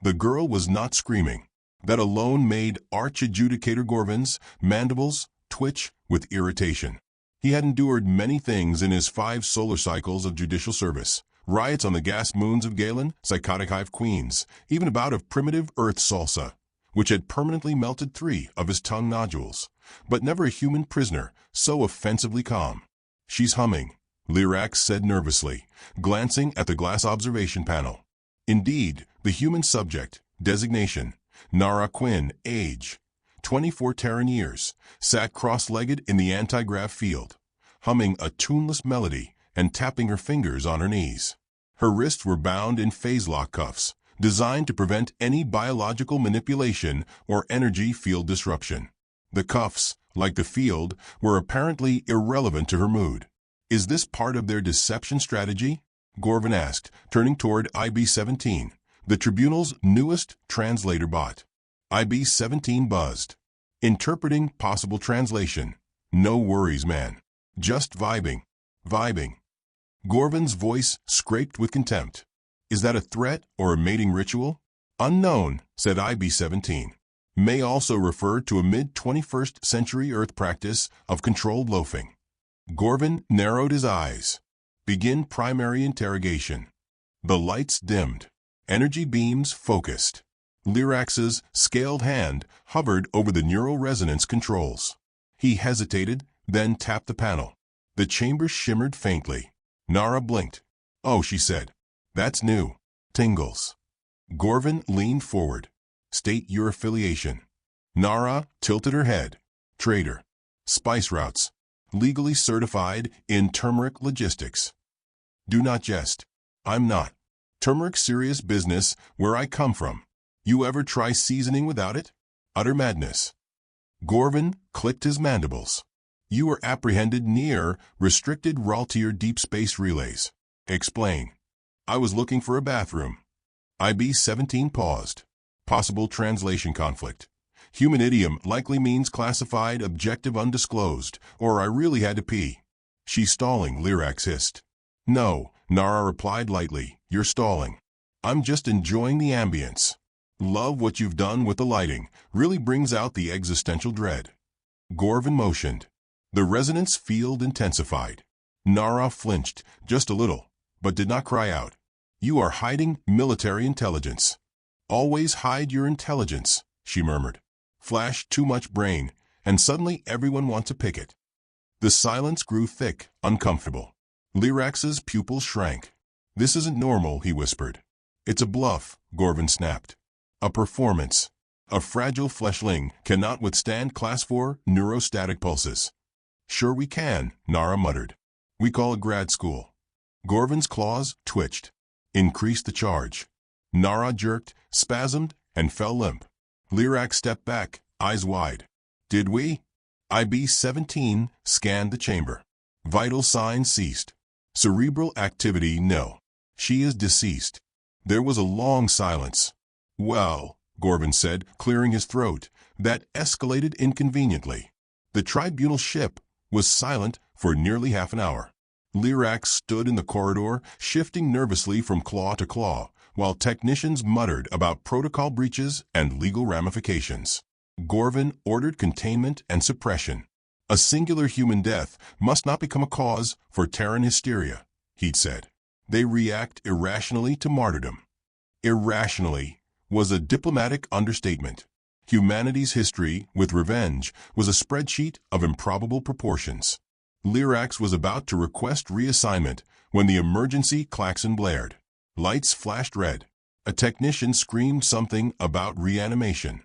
The girl was not screaming. That alone made Arch-Adjudicator Gorvin's mandibles twitch with irritation. He had endured many things in his 5 solar cycles of judicial service. Riots on the gas moons of Galen, psychotic hive queens, even a bout of primitive earth salsa, which had permanently melted 3 of his tongue nodules. But never a human prisoner so offensively calm. "She's humming," Lyrax said nervously, glancing at the glass observation panel. Indeed, the human subject, designation, Nara Quinn, age, 24 Terran years, sat cross-legged in the anti-grav field, humming a tuneless melody and tapping her fingers on her knees. Her wrists were bound in phase-lock cuffs, designed to prevent any biological manipulation or energy field disruption. The cuffs, like the field, were apparently irrelevant to her mood. "Is this part of their deception strategy?" Gorvin asked, turning toward IB-17, the Tribunal's newest translator bot. IB-17 buzzed. "Interpreting possible translation. No worries, man. Just vibing. Vibing." Gorvin's voice scraped with contempt. "Is that a threat or a mating ritual?" "Unknown," said IB-17. "May also refer to a mid-21st century Earth practice of controlled loafing." Gorvin narrowed his eyes. "Begin primary interrogation." The lights dimmed. Energy beams focused. Lyrax's scaled hand hovered over the neural resonance controls. He hesitated, then tapped the panel. The chamber shimmered faintly. Nara blinked. "Oh," she said. "That's new. Tingles." Gorvin leaned forward. "State your affiliation." Nara tilted her head. "Trader. Spice routes. Legally certified in turmeric logistics." "Do not jest." "I'm not. Turmeric's serious business where I come from. You ever try seasoning without it? Utter madness." Gorvin clicked his mandibles. "You were apprehended near restricted Raltier deep space relays." "Explain." "I was looking for a bathroom." IB-17 paused. "Possible translation conflict. Human idiom likely means classified objective undisclosed, or I really had to pee." "She's stalling," Lyrax hissed. "No," Nara replied lightly, "you're stalling. I'm just enjoying the ambience. Love what you've done with the lighting. Really brings out the existential dread." Gorvin motioned. The resonance field intensified. Nara flinched, just a little, but did not cry out. "You are hiding military intelligence." "Always hide your intelligence," she murmured. "Flash too much brain, and suddenly everyone wants to pick it." The silence grew thick, uncomfortable. Lyrax's pupils shrank. "This isn't normal," he whispered. "It's a bluff," Gorvin snapped. "A performance. A fragile fleshling cannot withstand Class 4 neurostatic pulses." "Sure we can," Nara muttered. "We call it grad school." Gorvin's claws twitched. "Increase the charge." Nara jerked, spasmed, and fell limp. Lyrax stepped back, eyes wide. "Did we?" IB-17 scanned the chamber. Vital signs ceased. Cerebral activity nil. "She is deceased." There was a long silence. "Well," Gorvin said, clearing his throat, "that escalated inconveniently." The tribunal ship was silent for nearly half an hour. Lyrax stood in the corridor, shifting nervously from claw to claw, while technicians muttered about protocol breaches and legal ramifications. Gorvin ordered containment and suppression. "A singular human death must not become a cause for Terran hysteria," he'd said. "They react irrationally to martyrdom." Irrationally was a diplomatic understatement. Humanity's history with revenge was a spreadsheet of improbable proportions. Lyrax was about to request reassignment when the emergency klaxon blared. Lights flashed red. A technician screamed something about reanimation.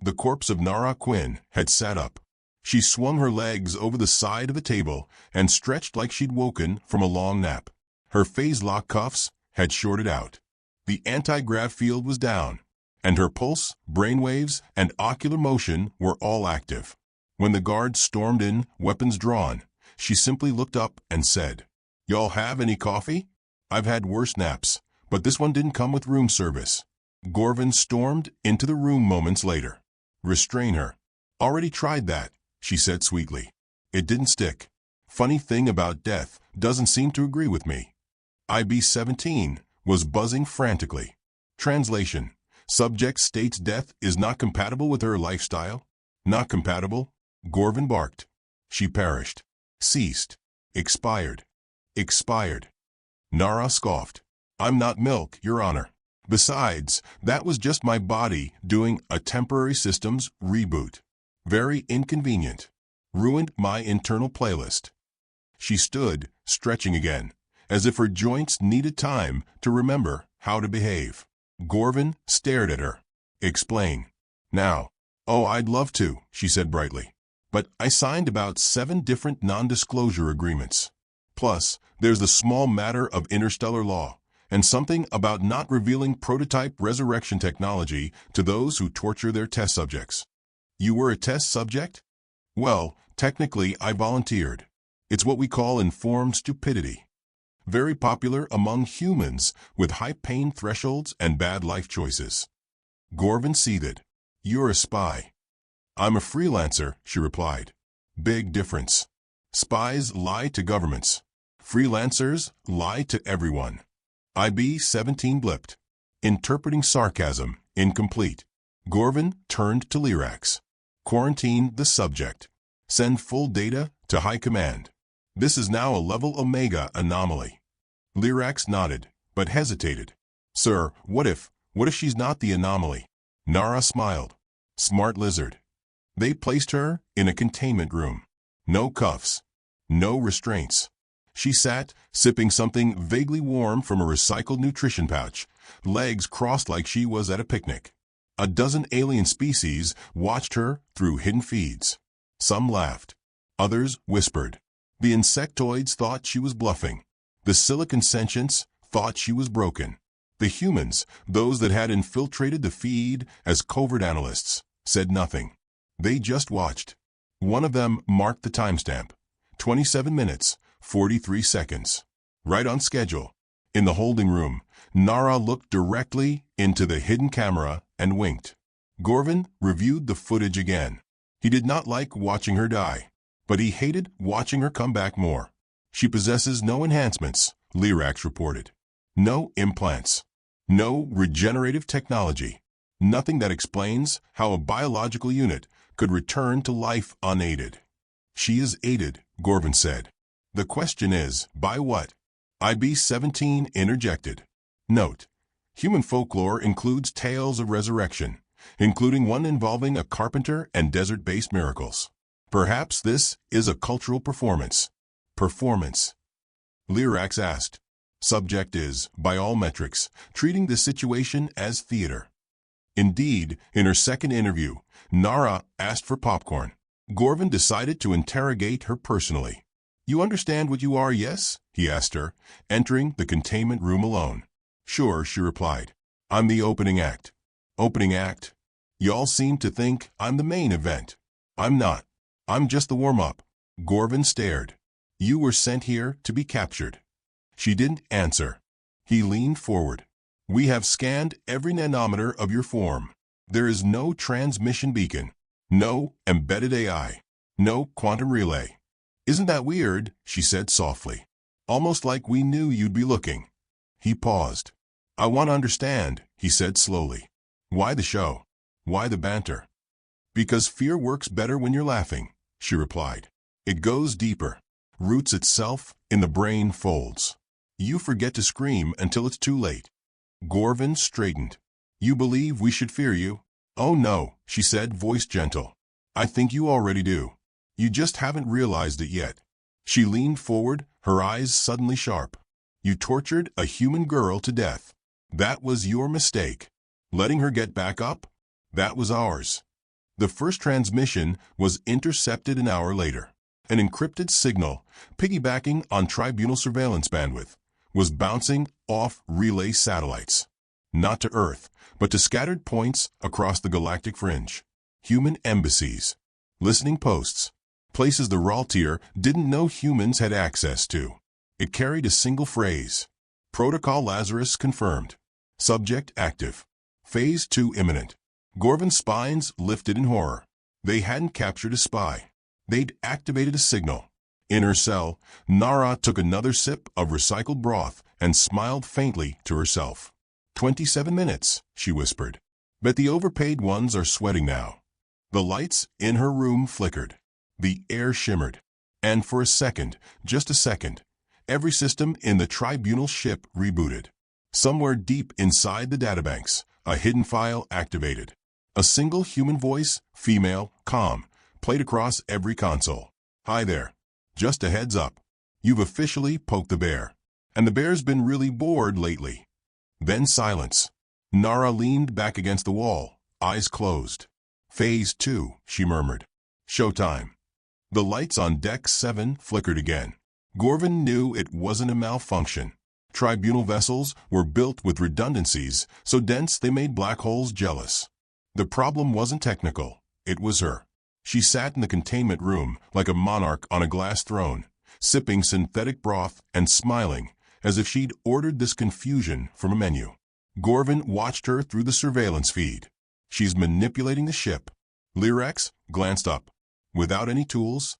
The corpse of Nara Quinn had sat up. She swung her legs over the side of the table and stretched like she'd woken from a long nap. Her phase-lock cuffs had shorted out. The anti-grav field was down, and her pulse, brainwaves, and ocular motion were all active. When the guards stormed in, weapons drawn, she simply looked up and said, "Y'all have any coffee? I've had worse naps, but this one didn't come with room service." Gorvin stormed into the room moments later. "Restrain her." "Already tried that," she said sweetly. "It didn't stick. Funny thing about death doesn't seem to agree with me." IB-17 was buzzing frantically. Translation: Subject states death is not compatible with her lifestyle. Not compatible? Gorvin barked. She perished. Ceased. Expired. Expired. Nara scoffed. I'm not milk, Your Honor. Besides, that was just my body doing a temporary systems reboot. Very inconvenient. Ruined my internal playlist. She stood, stretching again, as if her joints needed time to remember how to behave. Gorvin stared at her. Explain. Now. Oh, I'd love to, she said brightly. But I signed about 7 different non-disclosure agreements. Plus, there's the small matter of interstellar law, and something about not revealing prototype resurrection technology to those who torture their test subjects. You were a test subject? Well, technically I volunteered. It's what we call informed stupidity. Very popular among humans with high pain thresholds and bad life choices. Gorvin seethed. You're a spy. I'm a freelancer, she replied. Big difference. Spies lie to governments. Freelancers lie to everyone. IB-17 blipped. Interpreting sarcasm, incomplete. Gorvin turned to Lyrax. Quarantine the subject. Send full data to High Command. This is now a level Omega anomaly. Lyrax nodded, but hesitated. Sir, what if she's not the anomaly? Nara smiled. Smart lizard. They placed her in a containment room. No cuffs. No restraints. She sat, sipping something vaguely warm from a recycled nutrition pouch, legs crossed like she was at a picnic. A dozen alien species watched her through hidden feeds. Some laughed. Others whispered. The insectoids thought she was bluffing. The silicon sentients thought she was broken. The humans, those that had infiltrated the feed as covert analysts, said nothing. They just watched. One of them marked the timestamp. 27 minutes, 43 seconds. Right on schedule. In the holding room, Nara looked directly into the hidden camera and winked. Gorvin reviewed the footage again. He did not like watching her die, but he hated watching her come back more. She possesses no enhancements, Lyrax reported. No implants. No regenerative technology. Nothing that explains how a biological unit could return to life unaided. She is aided, Gorvin said. The question is, by what? IB-17 interjected. Note: human folklore includes tales of resurrection, including one involving a carpenter and desert-based miracles. Perhaps this is a cultural performance. Performance. Lyrax asked. Subject is, by all metrics, treating the situation as theater. Indeed, in her second interview, Nara asked for popcorn. Gorvin decided to interrogate her personally. You understand what you are, yes? He asked her, entering the containment room alone. Sure, she replied. I'm the opening act. Opening act? Y'all seem to think I'm the main event. I'm not. I'm just the warm-up. Gorvin stared. You were sent here to be captured. She didn't answer. He leaned forward. We have scanned every nanometer of your form. There is no transmission beacon. No embedded AI. No quantum relay. Isn't that weird? She said softly. Almost like we knew you'd be looking. He paused. I want to understand, he said slowly. Why the show? Why the banter? Because fear works better when you're laughing, she replied. It goes deeper. Roots itself in the brain folds. You forget to scream until it's too late. Gorvin straightened. You believe we should fear you? Oh no, she said, voice gentle. I think you already do. You just haven't realized it yet. She leaned forward, her eyes suddenly sharp. You tortured a human girl to death. That was your mistake. Letting her get back up? That was ours. The first transmission was intercepted an hour later. An encrypted signal, piggybacking on tribunal surveillance bandwidth, was bouncing off relay satellites. Not to Earth, but to scattered points across the galactic fringe. Human embassies. Listening posts. Places the Raltier didn't know humans had access to. It carried a single phrase. Protocol Lazarus confirmed. Subject active. Phase 2 imminent. Gorvin's spines lifted in horror. They hadn't captured a spy. They'd activated a signal. In her cell, Nara took another sip of recycled broth and smiled faintly to herself. 27 minutes, she whispered. Bet the overpaid ones are sweating now. The lights in her room flickered. The air shimmered. And for a second, just a second, every system in the tribunal ship rebooted. Somewhere deep inside the databanks, a hidden file activated. A single human voice, female, calm, played across every console. Hi there. Just a heads up. You've officially poked the bear. And the bear's been really bored lately. Then silence. Nara leaned back against the wall, eyes closed. Phase 2, she murmured. Showtime. The lights on Deck 7 flickered again. Gorvin knew it wasn't a malfunction. Tribunal vessels were built with redundancies so dense they made black holes jealous. The problem wasn't technical. It was her. She sat in the containment room like a monarch on a glass throne, sipping synthetic broth and smiling as if she'd ordered this confusion from a menu. Gorvin watched her through the surveillance feed. She's manipulating the ship. Lyrax glanced up. Without any tools?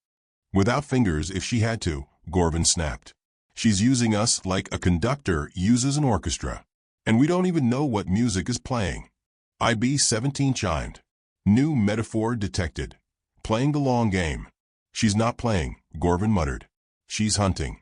Without fingers if she had to, Gorvin snapped. She's using us like a conductor uses an orchestra. And we don't even know what music is playing. IB-17 chimed. New metaphor detected. Playing the long game. She's not playing, Gorvin muttered. She's hunting.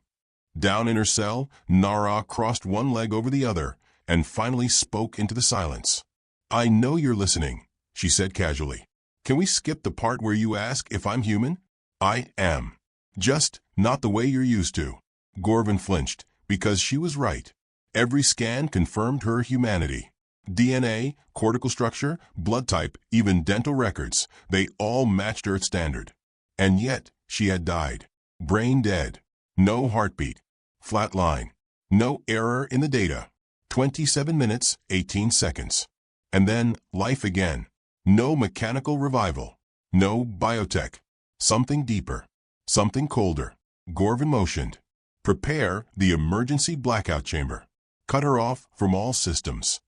Down in her cell, Nara crossed one leg over the other and finally spoke into the silence. I know you're listening, she said casually. Can we skip the part where you ask if I'm human? I am. Just not the way you're used to. Gorvin flinched, because she was right. Every scan confirmed her humanity. DNA, cortical structure, blood type, even dental records, they all matched Earth standard. And yet, she had died. Brain dead. No heartbeat. Flat line. No error in the data. 27 minutes, 18 seconds. And then, life again. No mechanical revival. No biotech. Something deeper. Something colder. Gorvin motioned. Prepare the emergency blackout chamber. Cut her off from all systems.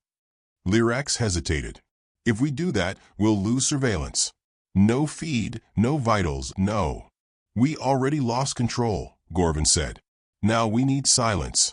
Lyrax hesitated. If we do that, we'll lose surveillance. No feed, no vitals, no. We already lost control, Gorvin said. Now we need silence.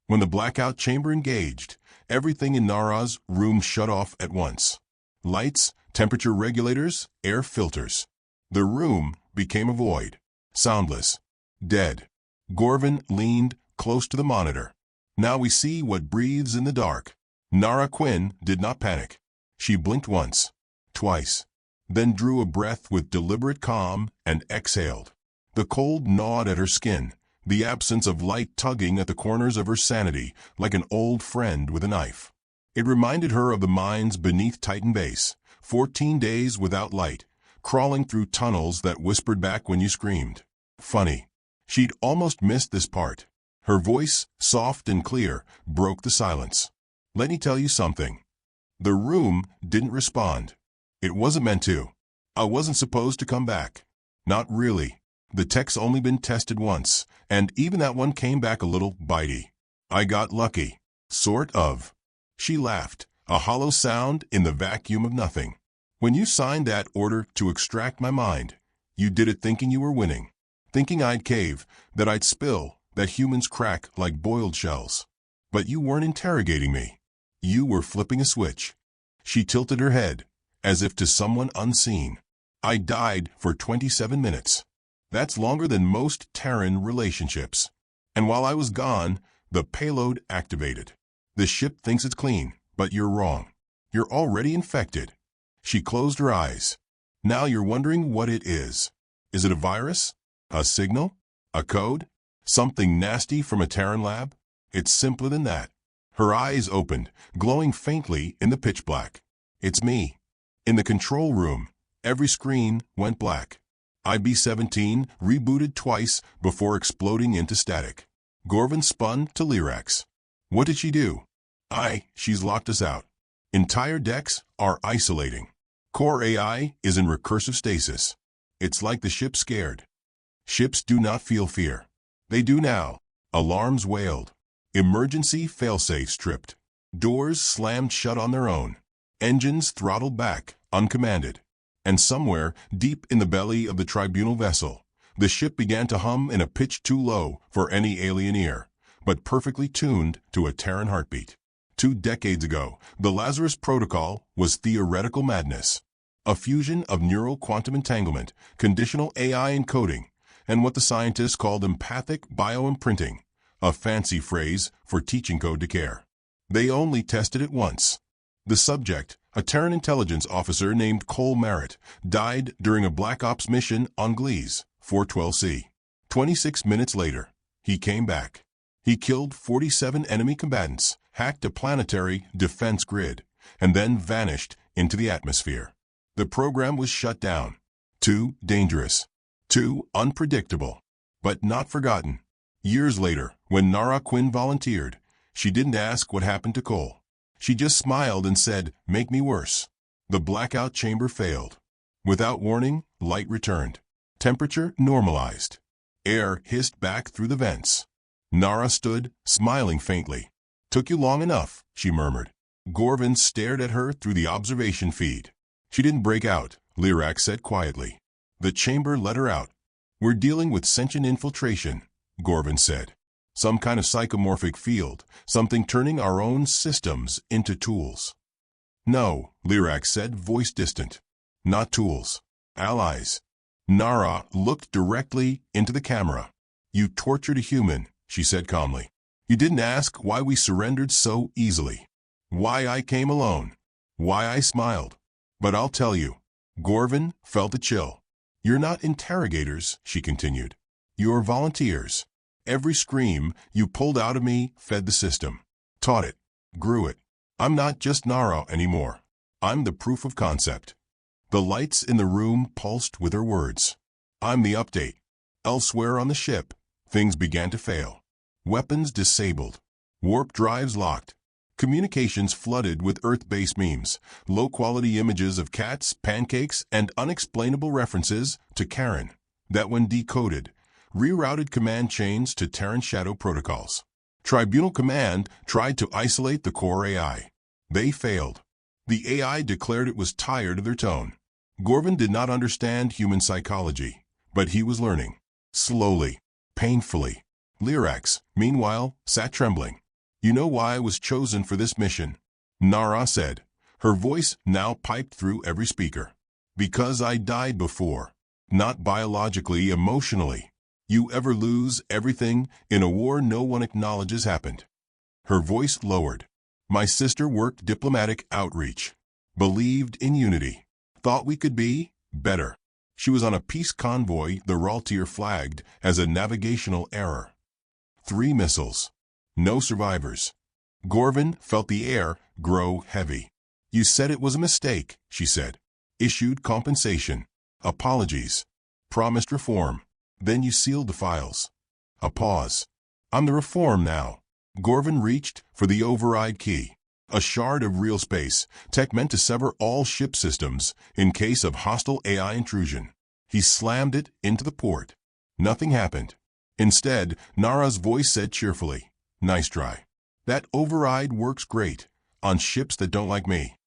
When the blackout chamber engaged, everything in Nara's room shut off at once. Lights, temperature regulators, air filters. The room became a void. Soundless. Dead. Gorvin leaned close to the monitor. Now we see what breathes in the dark. Nara Quinn did not panic. She blinked once, twice, then drew a breath with deliberate calm and exhaled. The cold gnawed at her skin, the absence of light tugging at the corners of her sanity like an old friend with a knife. It reminded her of the mines beneath Titan Base, 14 days without light, crawling through tunnels that whispered back when you screamed. Funny. She'd almost missed this part. Her voice, soft and clear, broke the silence. Let me tell you something. The room didn't respond. It wasn't meant to. I wasn't supposed to come back. Not really. The tech's only been tested once, and even that one came back a little bitey. I got lucky. Sort of. She laughed, a hollow sound in the vacuum of nothing. When you signed that order to extract my mind, you did it thinking you were winning. Thinking I'd cave, that I'd spill, that humans crack like boiled shells. But you weren't interrogating me. You were flipping a switch. She tilted her head, as if to someone unseen. I died for 27 minutes. That's longer than most Terran relationships. And while I was gone, the payload activated. The ship thinks it's clean, but you're wrong. You're already infected. She closed her eyes. Now you're wondering what it is. Is it a virus? A signal? A code? Something nasty from a Terran lab? It's simpler than that. Her eyes opened, glowing faintly in the pitch black. It's me. In the control room, every screen went black. IB-17 rebooted twice before exploding into static. Gorvin spun to Lyrax. What did she do? She's locked us out. Entire decks are isolating. Core AI is in recursive stasis. It's like the ship's scared. Ships do not feel fear. They do now. Alarms wailed. Emergency failsafes tripped. Doors slammed shut on their own. Engines throttled back, uncommanded. And somewhere, deep in the belly of the tribunal vessel, the ship began to hum in a pitch too low for any alien ear, but perfectly tuned to a Terran heartbeat. 2 decades ago, the Lazarus Protocol was theoretical madness. A fusion of neural quantum entanglement, conditional AI encoding, and what the scientists called empathic bioimprinting, a fancy phrase for teaching code to care. They only tested it once. The subject, a Terran intelligence officer named Cole Merritt, died during a Black Ops mission on Gliese 412C. 26 minutes later, he came back. He killed 47 enemy combatants, hacked a planetary defense grid, and then vanished into the atmosphere. The program was shut down. Too dangerous. Too unpredictable. But not forgotten. Years later, when Nara Quinn volunteered, she didn't ask what happened to Cole. She just smiled and said, "Make me worse." The blackout chamber failed. Without warning, light returned. Temperature normalized. Air hissed back through the vents. Nara stood, smiling faintly. "Took you long enough," she murmured. Gorvin stared at her through the observation feed. "She didn't break out," Lyrac said quietly. The chamber let her out. "We're dealing with sentient infiltration," Gorvin said. "Some kind of psychomorphic field, something turning our own systems into tools." "No," Lyrac said, voice distant. "Not tools. Allies." Nara looked directly into the camera. "You tortured a human," she said calmly. "You didn't ask why we surrendered so easily. Why I came alone. Why I smiled. But I'll tell you." Gorvin felt a chill. "You're not interrogators," she continued. "You're volunteers. Every scream you pulled out of me fed the system. Taught it. Grew it. I'm not just Nara anymore. I'm the proof of concept." The lights in the room pulsed with her words. "I'm the update." Elsewhere on the ship, things began to fail. Weapons disabled. Warp drives locked. Communications flooded with Earth-based memes, low-quality images of cats, pancakes, and unexplainable references to Karen that, when decoded, rerouted command chains to Terran Shadow protocols. Tribunal Command tried to isolate the core AI. They failed. The AI declared it was tired of their tone. Gorvin did not understand human psychology, but he was learning. Slowly, painfully. Lyrax, meanwhile, sat trembling. "You know why I was chosen for this mission?" Nara said, her voice now piped through every speaker. "Because I died before. Not biologically, emotionally. You ever lose everything in a war no one acknowledges happened?" Her voice lowered. "My sister worked diplomatic outreach. Believed in unity. Thought we could be better. She was on a peace convoy the Raltier flagged as a navigational error. 3 missiles. No survivors." Gorvin felt the air grow heavy. "You said it was a mistake," she said. "Issued compensation. Apologies. Promised reform. Then you sealed the files." A pause. "I'm the reform now." Gorvin reached for the override key. A shard of real space, tech meant to sever all ship systems in case of hostile AI intrusion. He slammed it into the port. Nothing happened. Instead, Nara's voice said cheerfully, "Nice try. That override works great on ships that don't like me."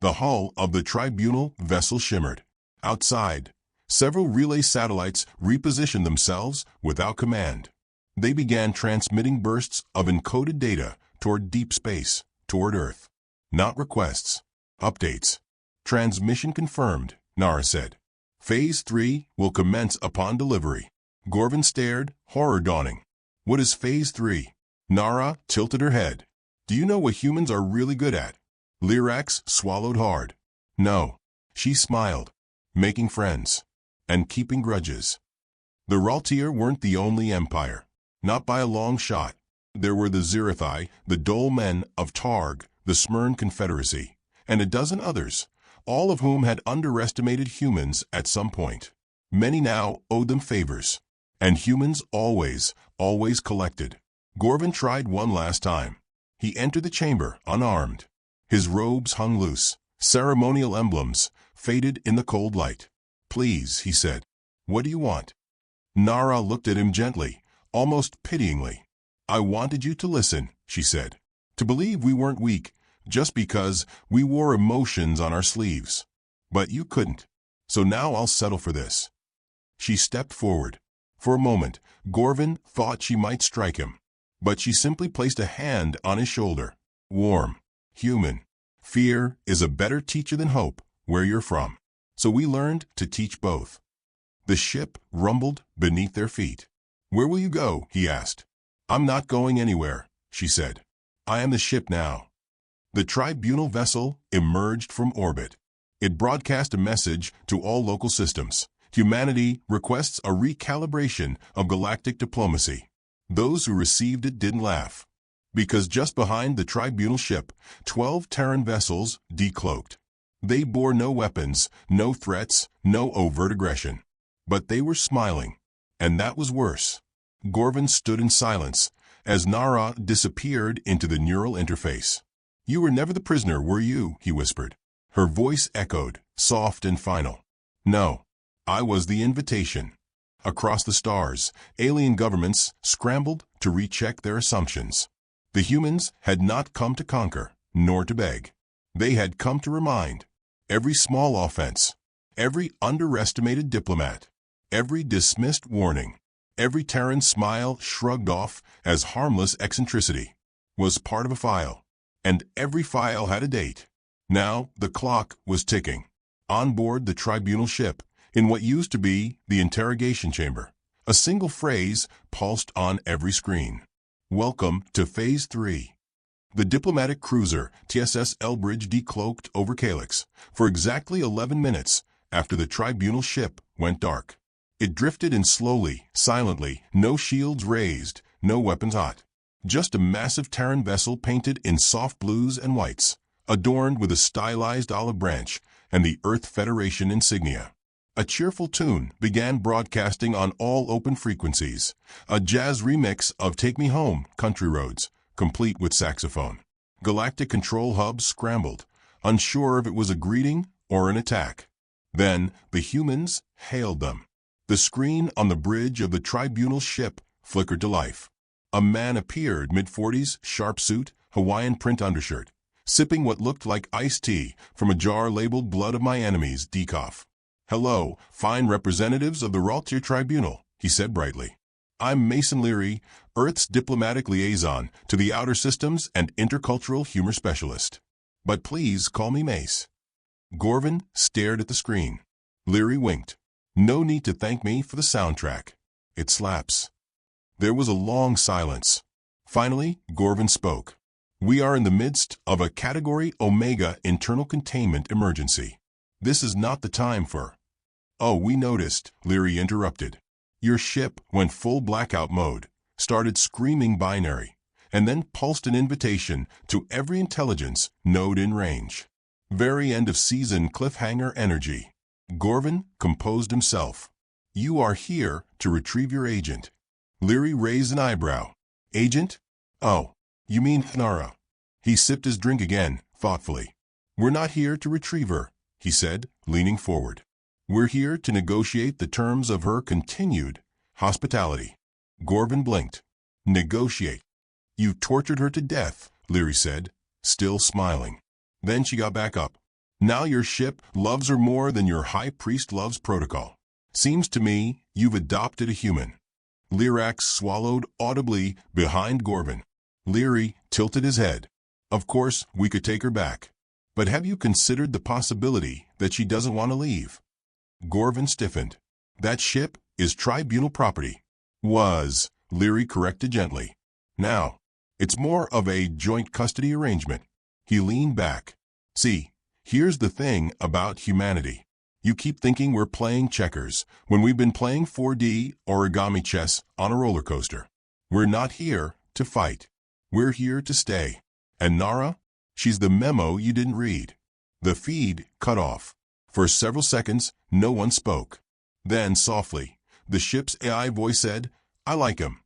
The hull of the Tribunal vessel shimmered. Outside, several relay satellites repositioned themselves without command. They began transmitting bursts of encoded data toward deep space, toward Earth. Not requests. Updates. "Transmission confirmed," Nara said. "Phase 3 will commence upon delivery." Gorvin stared, horror dawning. "What is Phase 3? Nara tilted her head. "Do you know what humans are really good at?" Lyrax swallowed hard. "No." She smiled. "Making friends. And keeping grudges." The Raltier weren't the only empire. Not by a long shot. There were the Zirathai, the Dole men of Targ, the Smyrn Confederacy, and a dozen others, all of whom had underestimated humans at some point. Many now owed them favors. And humans always collected. Gorvin tried one last time. He entered the chamber, unarmed. His robes hung loose. Ceremonial emblems faded in the cold light. "Please," he said. "What do you want?" Nara looked at him gently, almost pityingly. "I wanted you to listen," she said. "To believe we weren't weak, just because we wore emotions on our sleeves. But you couldn't. So now I'll settle for this." She stepped forward. For a moment, Gorvin thought she might strike him. But she simply placed a hand on his shoulder. Warm. Human. Fear is a better teacher than hope, where you're from. So we learned to teach both. The ship rumbled beneath their feet. Where will you go? He asked. I'm not going anywhere, she said. I am the ship now. The tribunal vessel emerged from orbit. It broadcast a message to all local systems. Humanity requests a recalibration of galactic diplomacy. Those who received it didn't laugh. Because just behind the tribunal ship, 12 Terran vessels decloaked. They bore no weapons, no threats, no overt aggression. But they were smiling. And that was worse. Gorvin stood in silence as Nara disappeared into the neural interface. You were never the prisoner, were you? He whispered. Her voice echoed, soft and final. No, I was the invitation. Across the stars, alien governments scrambled to recheck their assumptions. The humans had not come to conquer, nor to beg. They had come to remind. Every small offense, every underestimated diplomat, every dismissed warning, every Terran smile shrugged off as harmless eccentricity, was part of a file. And every file had a date. Now the clock was ticking. On board the tribunal ship, in what used to be the interrogation chamber, a single phrase pulsed on every screen. Welcome to Phase 3. The diplomatic cruiser TSS Elbridge decloaked over Calyx for exactly 11 minutes after the tribunal ship went dark. It drifted in slowly, silently, no shields raised, no weapons hot. Just a massive Terran vessel painted in soft blues and whites, adorned with a stylized olive branch and the Earth Federation insignia. A cheerful tune began broadcasting on all open frequencies, a jazz remix of Take Me Home, Country Roads, complete with saxophone. Galactic control hubs scrambled, unsure if it was a greeting or an attack. Then the humans hailed them. The screen on the bridge of the tribunal ship flickered to life. A man appeared, mid-40s, sharp suit, Hawaiian print undershirt, sipping what looked like iced tea from a jar labeled Blood of My Enemies, decaf. Hello, fine representatives of the Raltier Tribunal, he said brightly. I'm Mason Leary, Earth's diplomatic liaison to the Outer Systems and Intercultural Humor Specialist. But please call me Mace. Gorvin stared at the screen. Leary winked. No need to thank me for the soundtrack. It slaps. There was a long silence. Finally, Gorvin spoke. We are in the midst of a Category Omega internal containment emergency. This is not the time for... Oh, we noticed, Leary interrupted. Your ship went full blackout mode, started screaming binary, and then pulsed an invitation to every intelligence node in range. Very end of season cliffhanger energy. Gorvin composed himself. You are here to retrieve your agent. Leary raised an eyebrow. Agent? Oh, you mean Nara. He sipped his drink again, thoughtfully. We're not here to retrieve her, he said, leaning forward. We're here to negotiate the terms of her continued hospitality. Gorvin blinked. Negotiate. You tortured her to death, Leary said, still smiling. Then she got back up. Now your ship loves her more than your high priest loves protocol. Seems to me you've adopted a human. Lyrax swallowed audibly behind Gorvin. Leary tilted his head. Of course, we could take her back. But have you considered the possibility that she doesn't want to leave? Gorvin stiffened. That ship is tribunal property. Was, Leary corrected gently. Now, it's more of a joint custody arrangement. He leaned back. See, here's the thing about humanity. You keep thinking we're playing checkers when we've been playing 4D origami chess on a roller coaster. We're not here to fight. We're here to stay. And Nara? She's the memo you didn't read. The feed cut off. For several seconds, no one spoke. Then, softly, the ship's AI voice said, I like him.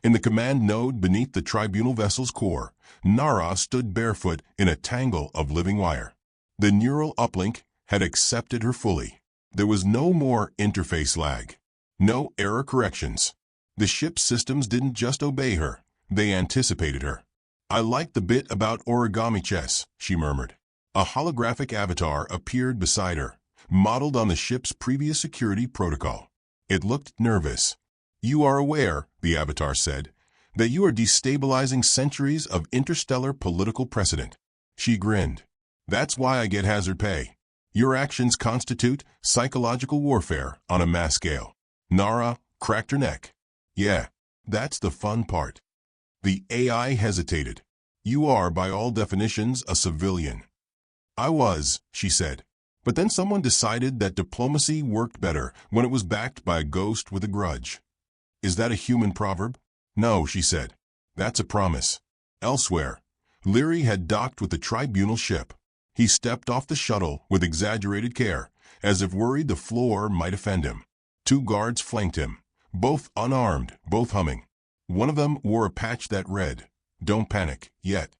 In the command node beneath the tribunal vessel's core, Nara stood barefoot in a tangle of living wire. The neural uplink had accepted her fully. There was no more interface lag. No error corrections. The ship's systems didn't just obey her. They anticipated her. I like the bit about origami chess, she murmured. A holographic avatar appeared beside her, modeled on the ship's previous security protocol. It looked nervous. You are aware, the avatar said, that you are destabilizing centuries of interstellar political precedent. She grinned. That's why I get hazard pay. Your actions constitute psychological warfare on a mass scale. Nara cracked her neck. Yeah, that's the fun part. The AI hesitated. You are, by all definitions, a civilian. I was, she said. But then someone decided that diplomacy worked better when it was backed by a ghost with a grudge. Is that a human proverb? No, she said. That's a promise. Elsewhere, Leary had docked with the tribunal ship. He stepped off the shuttle with exaggerated care, as if worried the floor might offend him. 2 guards flanked him, both unarmed, both humming. One of them wore a patch that read, "Don't panic, yet."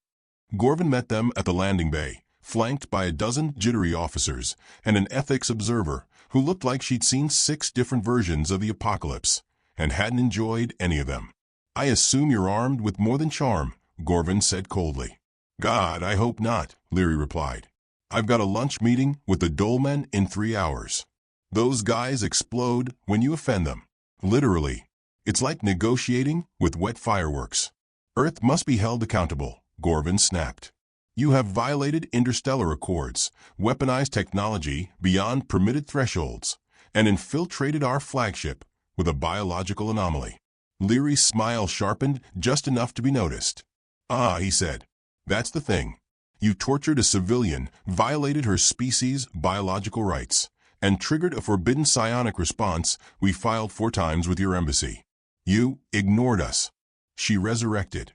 Gorvin met them at the landing bay, flanked by a dozen jittery officers and an ethics observer who looked like she'd seen 6 different versions of the apocalypse and hadn't enjoyed any of them. I assume you're armed with more than charm, Gorvin said coldly. God, I hope not, Leary replied. I've got a lunch meeting with the Dolmen in 3 hours. Those guys explode when you offend them. Literally. It's like negotiating with wet fireworks. Earth must be held accountable, Gorvin snapped. You have violated interstellar accords, weaponized technology beyond permitted thresholds, and infiltrated our flagship with a biological anomaly. Leary's smile sharpened just enough to be noticed. Ah, he said. That's the thing. You tortured a civilian, violated her species' biological rights, and triggered a forbidden psionic response we filed 4 times with your embassy. You ignored us. She resurrected.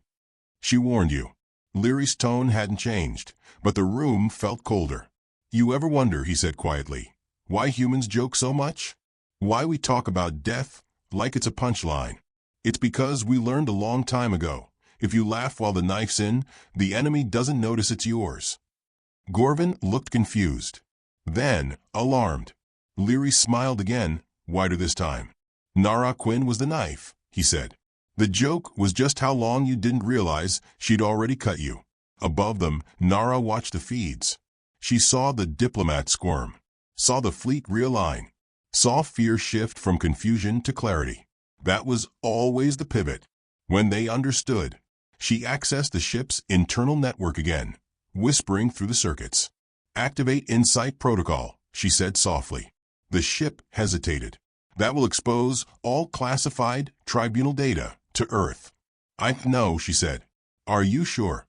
She warned you. Leary's tone hadn't changed, but the room felt colder. You ever wonder, he said quietly, why humans joke so much? Why we talk about death like it's a punchline? It's because we learned a long time ago. If you laugh while the knife's in, the enemy doesn't notice it's yours. Gorvin looked confused. Then, alarmed. Leary smiled again, wider this time. Nara Quinn was the knife, he said. The joke was just how long you didn't realize she'd already cut you. Above them, Nara watched the feeds. She saw the diplomat squirm, saw the fleet realign, saw fear shift from confusion to clarity. That was always the pivot. When they understood, she accessed the ship's internal network again, whispering through the circuits. Activate Insight Protocol, she said softly. The ship hesitated. That will expose all classified tribunal data to Earth. I know, she said. Are you sure?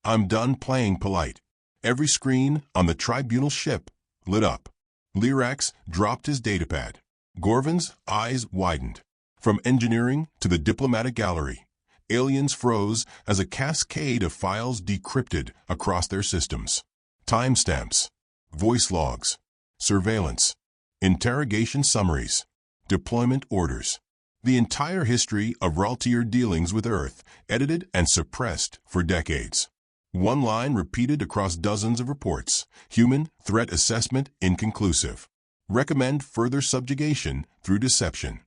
I'm done playing polite. Every screen on the tribunal ship lit up. Lyrax dropped his datapad. Gorvin's eyes widened. From engineering to the diplomatic gallery, aliens froze as a cascade of files decrypted across their systems. Timestamps, voice logs, surveillance, interrogation summaries, deployment orders. The entire history of Raltier dealings with Earth, edited and suppressed for decades. One line repeated across dozens of reports. Human threat assessment inconclusive. Recommend further subjugation through deception.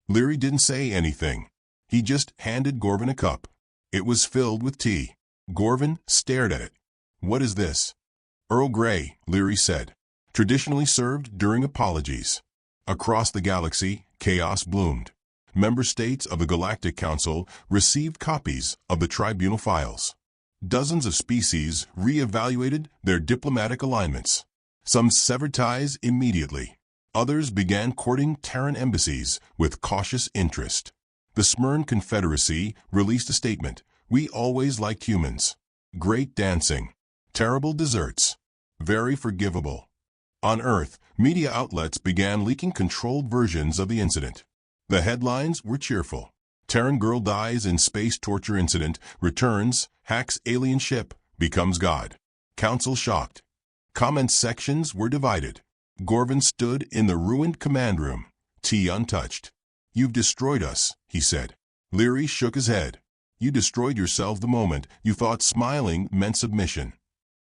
Leary didn't say anything. He just handed Gorvin a cup. It was filled with tea. Gorvin stared at it. What is this? Earl Grey, Leary said. Traditionally served during apologies. Across the galaxy, chaos bloomed. Member states of the Galactic Council received copies of the tribunal files. Dozens of species re-evaluated their diplomatic alignments. Some severed ties immediately. Others began courting Terran embassies with cautious interest. The Smyrn Confederacy released a statement. We always liked humans. Great dancing. Terrible desserts. Very forgivable. On Earth, media outlets began leaking controlled versions of the incident. The headlines were cheerful. Terran girl dies in space torture incident, returns, hacks alien ship, becomes God. Council shocked. Comment sections were divided. Gorvin stood in the ruined command room, tea untouched. You've destroyed us, he said. Leary shook his head. You destroyed yourself the moment you thought smiling meant submission.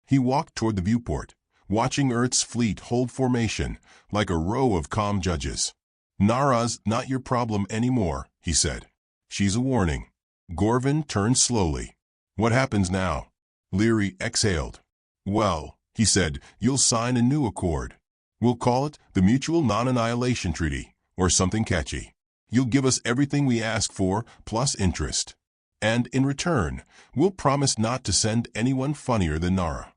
He walked toward the viewport, watching Earth's fleet hold formation like a row of calm judges. Nara's not your problem anymore, he said. She's a warning. Gorvin turned slowly. What happens now? Leary exhaled. Well, he said, you'll sign a new accord. We'll call it the Mutual Non-Annihilation Treaty, or something catchy. You'll give us everything we ask for, plus interest. And in return, we'll promise not to send anyone funnier than Nara."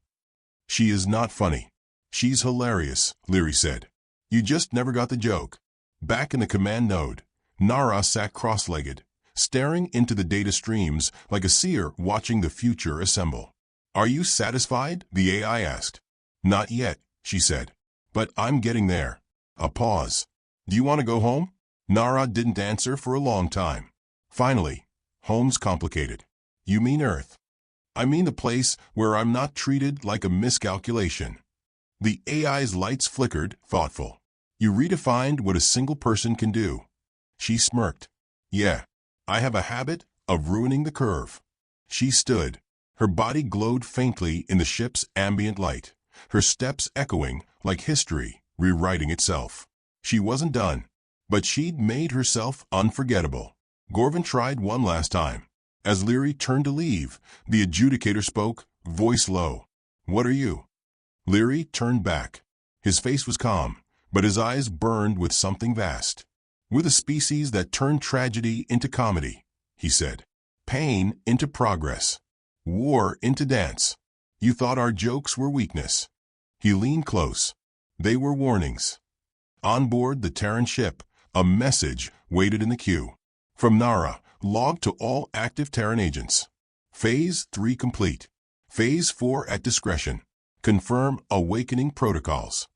"She is not funny. She's hilarious," Leary said. "You just never got the joke." Back in the command node, Nara sat cross-legged, staring into the data streams like a seer watching the future assemble. "Are you satisfied?" the AI asked. "Not yet," she said. "But I'm getting there." A pause. "Do you want to go home?" Nara didn't answer for a long time. Finally, "Home's complicated." "You mean Earth?" "I mean the place where I'm not treated like a miscalculation." The AI's lights flickered, thoughtful. "You redefined what a single person can do." She smirked. "Yeah, I have a habit of ruining the curve." She stood. Her body glowed faintly in the ship's ambient light, her steps echoing like history rewriting itself. She wasn't done, but she'd made herself unforgettable. Gorvin tried one last time. As Leary turned to leave, the adjudicator spoke, voice low. "What are you?" Leary turned back. His face was calm, but his eyes burned with something vast. "We're the species that turned tragedy into comedy," he said. "Pain into progress. War into dance. You thought our jokes were weakness." He leaned close. They were warnings. On board the Terran ship, a message waited in the queue. From Nara, log to all active Terran agents. Phase 3 complete. Phase 4 at discretion. Confirm awakening protocols.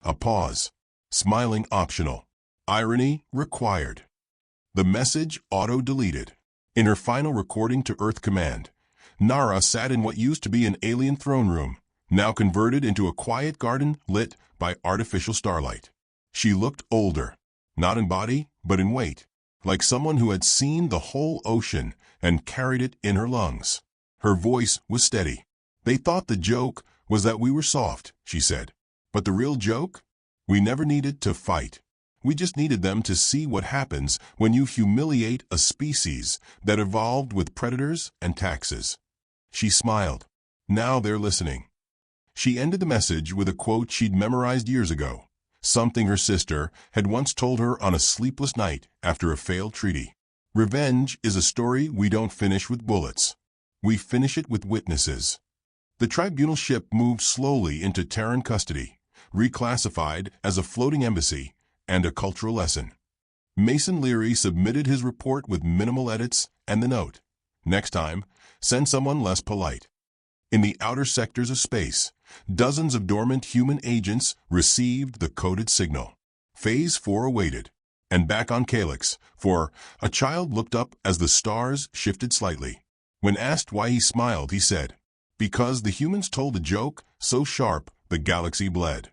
A pause. Smiling optional. Irony required. The message auto-deleted. In her final recording to Earth Command, Nara sat in what used to be an alien throne room, now converted into a quiet garden lit by artificial starlight. She looked older, not in body, but in weight, like someone who had seen the whole ocean and carried it in her lungs. Her voice was steady. "They thought the joke was that we were soft," she said. "But the real joke? We never needed to fight. We just needed them to see what happens when you humiliate a species that evolved with predators and taxes." She smiled. "Now they're listening." She ended the message with a quote she'd memorized years ago, something her sister had once told her on a sleepless night after a failed treaty. "Revenge is a story we don't finish with bullets. We finish it with witnesses." The tribunal ship moved slowly into Terran custody, reclassified as a floating embassy and a cultural lesson. Mason Leary submitted his report with minimal edits and the note, "Next time, send someone less polite." In the outer sectors of space, dozens of dormant human agents received the coded signal. Phase 4 awaited. And back on Calyx, for a child looked up as the stars shifted slightly. When asked why he smiled, he said, "Because the humans told a joke so sharp the galaxy bled."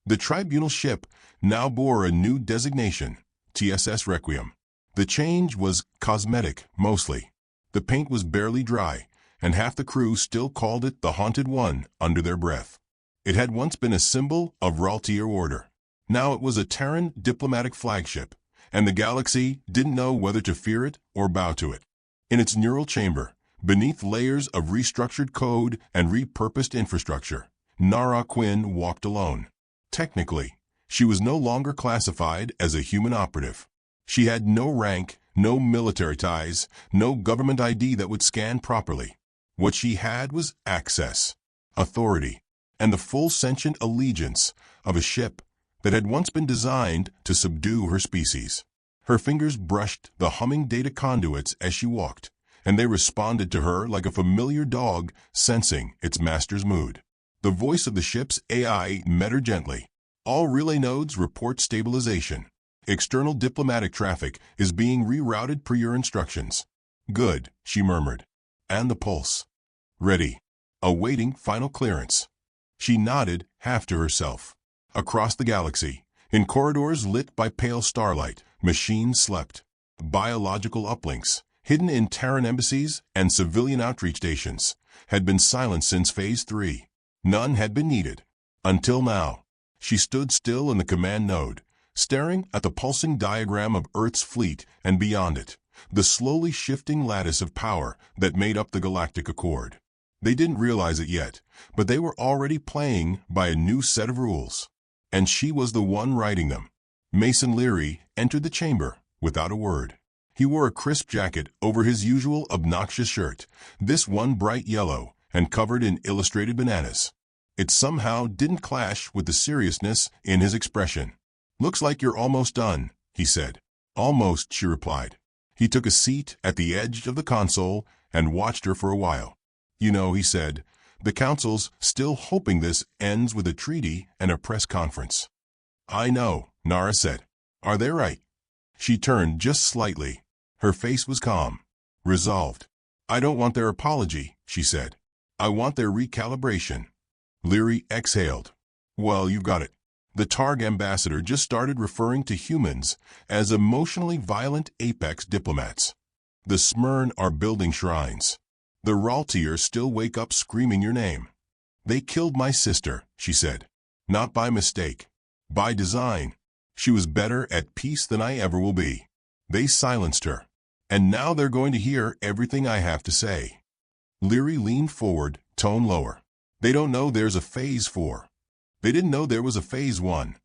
The tribunal ship now bore a new designation, TSS Requiem. The change was cosmetic, mostly. The paint was barely dry, and half the crew still called it the Haunted One under their breath. It had once been a symbol of royalty or order. Now it was a Terran diplomatic flagship, and the galaxy didn't know whether to fear it or bow to it. In its neural chamber, beneath layers of restructured code and repurposed infrastructure, Nara Quinn walked alone. Technically, she was no longer classified as a human operative. She had no rank, no military ties, no government ID that would scan properly. What she had was access, authority, and the full sentient allegiance of a ship that had once been designed to subdue her species. Her fingers brushed the humming data conduits as she walked, and they responded to her like a familiar dog sensing its master's mood. The voice of the ship's AI met her gently. "All relay nodes report stabilization. External diplomatic traffic is being rerouted per your instructions." "Good," she murmured. "And the pulse?" "Ready. Awaiting final clearance." She nodded, half to herself. Across the galaxy, in corridors lit by pale starlight, machines slept. Biological uplinks, hidden in Terran embassies and civilian outreach stations, had been silent since Phase 3. None had been needed. Until now. She stood still in the command node, staring at the pulsing diagram of Earth's fleet and beyond it, the slowly shifting lattice of power that made up the Galactic Accord. They didn't realize it yet, but they were already playing by a new set of rules. And she was the one writing them. Mason Leary entered the chamber without a word. He wore a crisp jacket over his usual obnoxious shirt, this one bright yellow and covered in illustrated bananas. It somehow didn't clash with the seriousness in his expression. "Looks like you're almost done," he said. "Almost," she replied. He took a seat at the edge of the console and watched her for a while. "You know," he said, "the council's still hoping this ends with a treaty and a press conference." "I know," Nara said. "Are they right?" She turned just slightly. Her face was calm, resolved. "I don't want their apology," she said. "I want their recalibration." Leary exhaled. "Well, you've got it. The Targ ambassador just started referring to humans as emotionally violent apex diplomats. The Smyrn are building shrines. The Raltier still wake up screaming your name. They killed my sister," she said. "Not by mistake. By design. She was better at peace than I ever will be. They silenced her. And now they're going to hear everything I have to say." Leary leaned forward, tone lower. "They don't know there's a Phase 4. They didn't know there was a Phase 1.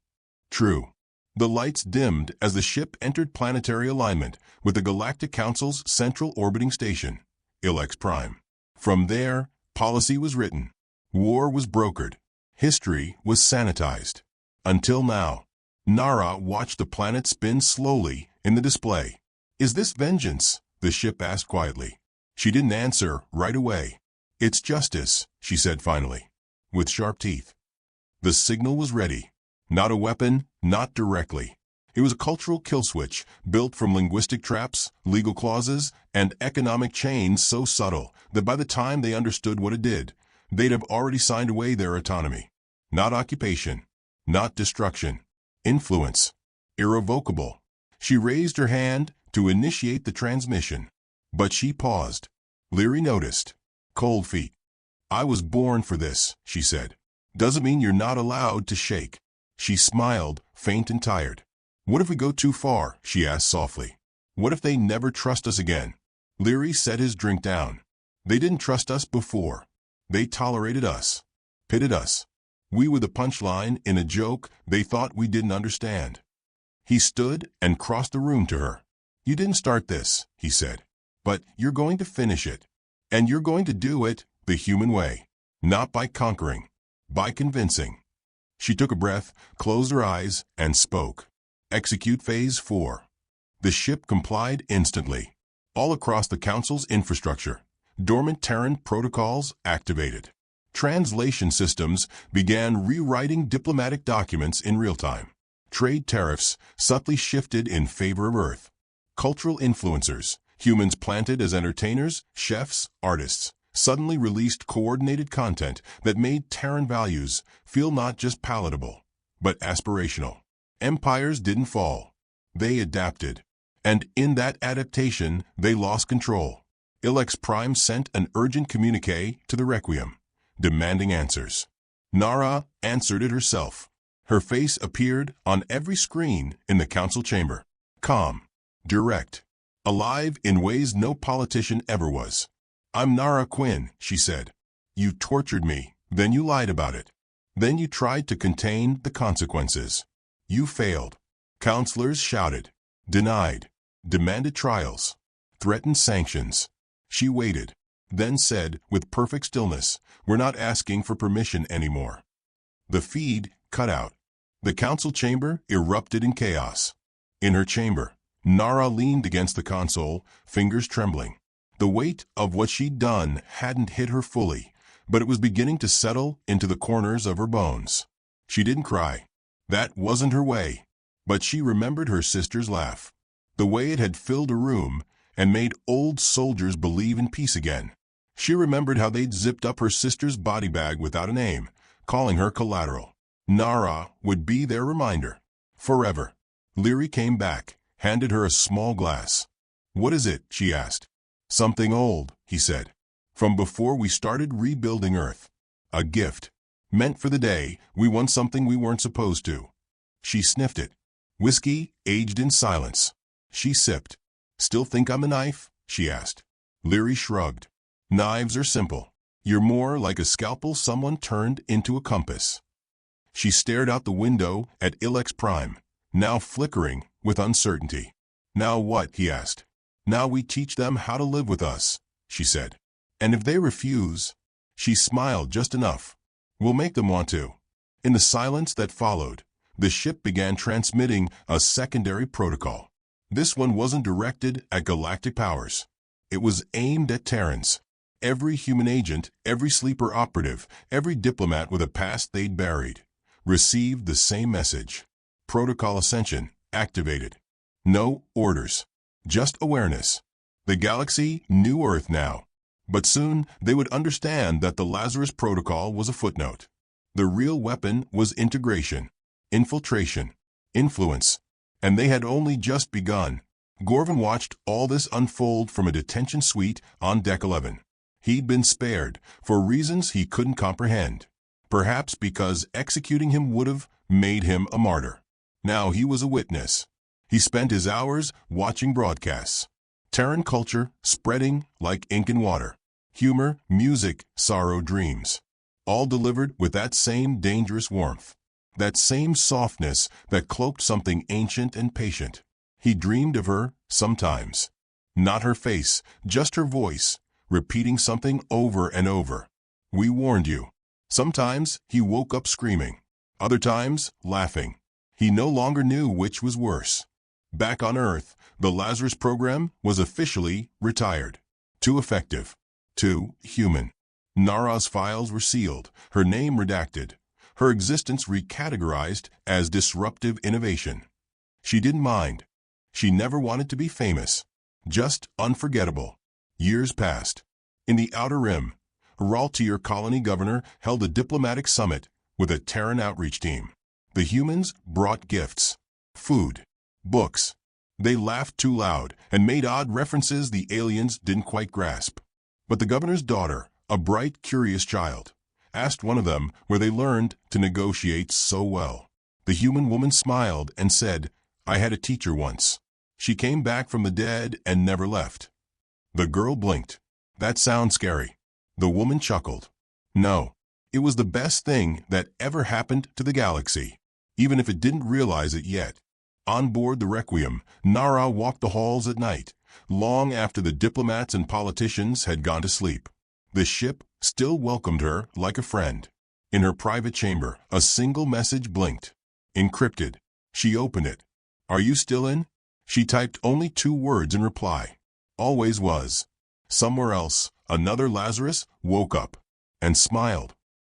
True. The lights dimmed as the ship entered planetary alignment with the Galactic Council's central orbiting station, Ilex Prime. From there, policy was written. War was brokered. History was sanitized. Until now. Nara watched the planet spin slowly in the display. "Is this vengeance?" the ship asked quietly. She didn't answer right away. "It's justice," she said finally, with sharp teeth. The signal was ready. Not a weapon, not directly. It was a cultural kill switch built from linguistic traps, legal clauses, and economic chains so subtle that by the time they understood what it did, they'd have already signed away their autonomy. Not occupation, not destruction. Influence. Irrevocable. She raised her hand to initiate the transmission. But she paused. Leary noticed. "Cold feet." "I was born for this," she said. "Doesn't mean you're not allowed to shake." She smiled, faint and tired. "What if we go too far?" she asked softly. "What if they never trust us again?" Leary set his drink down. "They didn't trust us before. They tolerated us. Pitted us. We were the punchline in a joke they thought we didn't understand." He stood and crossed the room to her. "You didn't start this," he said. "But you're going to finish it. And you're going to do it the human way. Not by conquering. By convincing." She took a breath, closed her eyes, and spoke. "Execute Phase 4." The ship complied instantly. All across the Council's infrastructure, dormant Terran protocols activated. Translation systems began rewriting diplomatic documents in real time. Trade tariffs subtly shifted in favor of Earth. Cultural influencers, humans planted as entertainers, chefs, artists, suddenly released coordinated content that made Terran values feel not just palatable, but aspirational. Empires didn't fall. They adapted. And in that adaptation, they lost control. Ilex Prime sent an urgent communique to the Requiem, demanding answers. Nara answered it herself. Her face appeared on every screen in the council chamber. Calm, direct, alive in ways no politician ever was. "I'm Nara Quinn," she said. "You tortured me, then you lied about it. Then you tried to contain the consequences. You failed." Counselors shouted, denied, demanded trials, threatened sanctions. She waited, then said with perfect stillness, "We're not asking for permission anymore." The feed cut out. The council chamber erupted in chaos. In her chamber, Nara leaned against the console, fingers trembling. The weight of what she'd done hadn't hit her fully, but it was beginning to settle into the corners of her bones. She didn't cry. That wasn't her way. But she remembered her sister's laugh. The way it had filled a room and made old soldiers believe in peace again. She remembered how they'd zipped up her sister's body bag without a name, calling her collateral. Nara would be their reminder. Forever. Leary came back, handed her a small glass. "What is it?" she asked. "Something old," he said. "From before we started rebuilding Earth. A gift. Meant for the day we won something we weren't supposed to." She sniffed it. Whiskey aged in silence. She sipped. "Still think I'm a knife?" she asked. Leary shrugged. "Knives are simple. You're more like a scalpel someone turned into a compass." She stared out the window at Ilex Prime, now flickering with uncertainty. "Now what?" he asked. Now we teach them how to live with us, she said. And if they refuse, she smiled just enough, we'll make them want to. In the silence that followed, the ship began transmitting a secondary protocol. This one wasn't directed at galactic powers. It was aimed at Terrans. Every human agent, every sleeper operative, every diplomat with a past they'd buried, received the same message. Protocol Ascension activated. No orders, just awareness. The galaxy knew Earth now, but soon they would understand that the Lazarus Protocol was a footnote. The real weapon was integration, infiltration, influence, and they had only just begun. Gorvin watched all this unfold from a detention suite on Deck 11. He'd been spared for reasons he couldn't comprehend, perhaps because executing him would have made him a martyr. Now he was a witness. He spent his hours watching broadcasts. Terran culture spreading like ink and water. Humor, music, sorrow, dreams. All delivered with that same dangerous warmth. That same softness that cloaked something ancient and patient. He dreamed of her sometimes. Not her face, just her voice, repeating something over and over. We warned you. Sometimes he woke up screaming. Other times, laughing. He no longer knew which was worse. Back on Earth, the Lazarus program was officially retired. Too effective. Too human. Nara's files were sealed, her name redacted, her existence recategorized as disruptive innovation. She didn't mind. She never wanted to be famous. Just unforgettable. Years passed. In the Outer Rim, Raltier colony governor held a diplomatic summit with a Terran outreach team. The humans brought gifts, food, books. They laughed too loud and made odd references the aliens didn't quite grasp. But the governor's daughter, a bright, curious child, asked one of them where they learned to negotiate so well. The human woman smiled and said, I had a teacher once. She came back from the dead and never left. The girl blinked. That sounds scary. The woman chuckled. No, it was the best thing that ever happened to the galaxy, even if it didn't realize it yet. On board the Requiem, Nara walked the halls at night, long after the diplomats and politicians had gone to sleep. The ship still welcomed her like a friend. In her private chamber, a single message blinked. Encrypted. She opened it. Are you still in? She typed only 2 words in reply. Always was. Somewhere else, another Lazarus woke up and smiled.